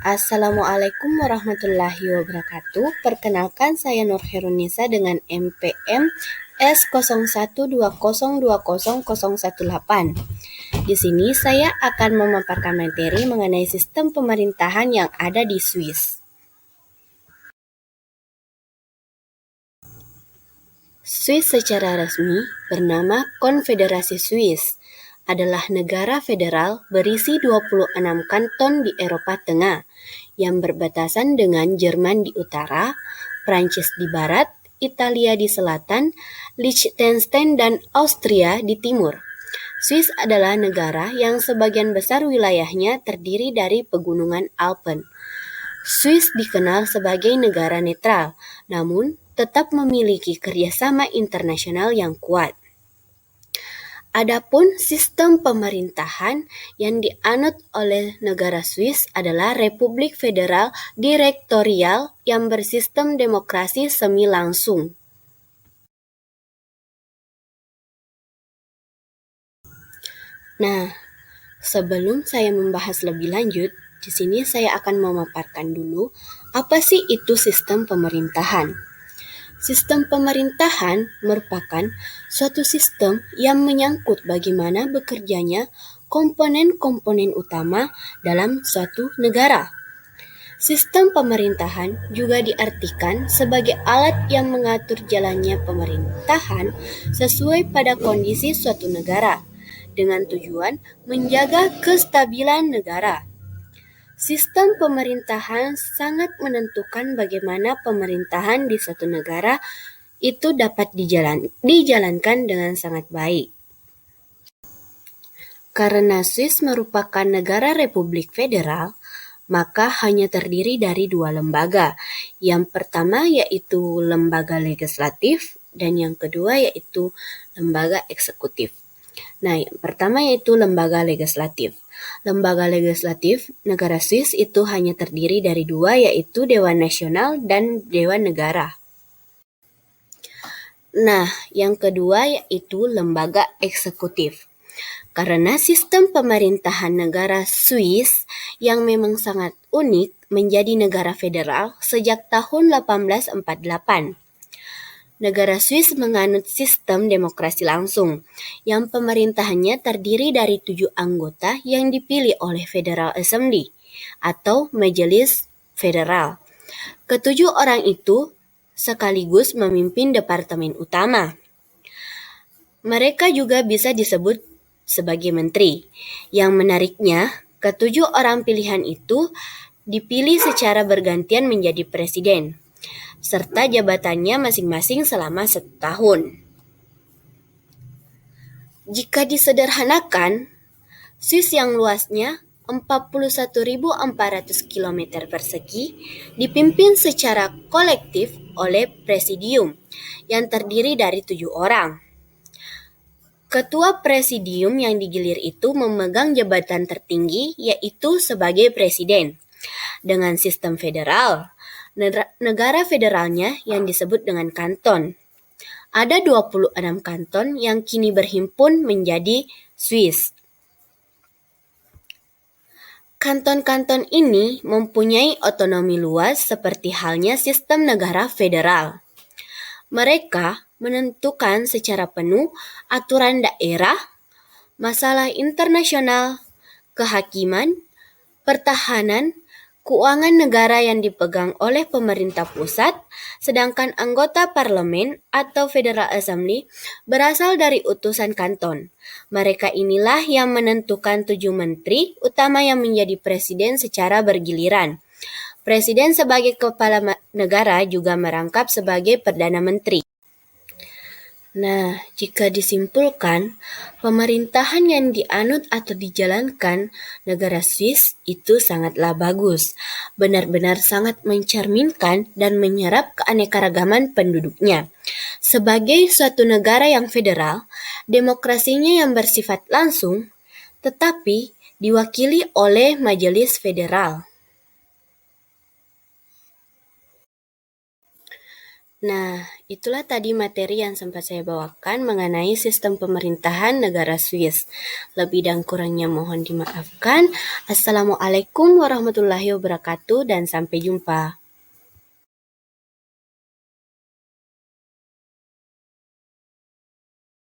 Assalamualaikum warahmatullahi wabarakatuh. Perkenalkan saya Nur Herunisa dengan NPM S0120200018. Di sini saya akan memaparkan materi mengenai sistem pemerintahan yang ada di Swiss. Swiss secara resmi bernama Konfederasi Swiss, adalah negara federal berisi 26 kanton di Eropa Tengah yang berbatasan dengan Jerman di utara, Prancis di barat, Italia di selatan, Liechtenstein dan Austria di timur. Swiss adalah negara yang sebagian besar wilayahnya terdiri dari pegunungan Alpen. Swiss dikenal sebagai negara netral, namun tetap memiliki kerjasama internasional yang kuat. Adapun sistem pemerintahan yang dianut oleh negara Swiss adalah Republik Federal Direktorial yang bersistem demokrasi semi langsung. Nah, sebelum saya membahas lebih lanjut, di sini saya akan memaparkan dulu apa sih itu sistem pemerintahan. Sistem pemerintahan merupakan suatu sistem yang menyangkut bagaimana bekerjanya komponen-komponen utama dalam suatu negara. Sistem pemerintahan juga diartikan sebagai alat yang mengatur jalannya pemerintahan sesuai pada kondisi suatu negara, dengan tujuan menjaga kestabilan negara. Sistem pemerintahan sangat menentukan bagaimana pemerintahan di suatu negara itu dapat dijalankan dengan sangat baik. Karena Swiss merupakan negara republik federal, maka hanya terdiri dari dua lembaga. Yang pertama yaitu lembaga legislatif dan yang kedua yaitu lembaga eksekutif. Nah, yang pertama yaitu lembaga legislatif. Lembaga legislatif negara Swiss itu hanya terdiri dari dua, yaitu Dewan Nasional dan Dewan Negara. Nah, yang kedua yaitu lembaga eksekutif. Karena sistem pemerintahan negara Swiss yang memang sangat unik menjadi negara federal sejak tahun 1848. Negara Swiss menganut sistem demokrasi langsung, yang pemerintahannya terdiri dari 7 anggota yang dipilih oleh Federal Assembly atau Majelis Federal. Ketujuh orang itu sekaligus memimpin departemen utama. Mereka juga bisa disebut sebagai menteri. Yang menariknya, ketujuh orang pilihan itu dipilih secara bergantian menjadi presiden, serta jabatannya masing-masing selama 1 tahun. Jika disederhanakan, Swiss yang luasnya 41.400 km persegi dipimpin secara kolektif oleh presidium yang terdiri dari 7 orang. Ketua presidium yang digilir itu memegang jabatan tertinggi yaitu sebagai presiden. Dengan sistem federal, negara federalnya yang disebut dengan kanton. Ada 26 kanton yang kini berhimpun menjadi Swiss. Kanton-kanton ini mempunyai otonomi luas seperti halnya sistem negara federal. Mereka menentukan secara penuh aturan daerah, masalah internasional, kehakiman, pertahanan, keuangan negara yang dipegang oleh pemerintah pusat, sedangkan anggota parlemen atau Federal Assembly berasal dari utusan kanton. Mereka inilah yang menentukan 7 menteri utama yang menjadi presiden secara bergiliran. Presiden sebagai kepala negara juga merangkap sebagai Perdana Menteri. Nah, jika disimpulkan, pemerintahan yang dianut atau dijalankan negara Swiss itu sangatlah bagus, benar-benar sangat mencerminkan dan menyerap keanekaragaman penduduknya. Sebagai suatu negara yang federal, demokrasinya yang bersifat langsung, tetapi diwakili oleh Majelis Federal. Nah, itulah tadi materi yang sempat saya bawakan mengenai sistem pemerintahan negara Swiss. Lebih dan kurangnya mohon dimaafkan. Assalamualaikum warahmatullahi wabarakatuh dan sampai jumpa.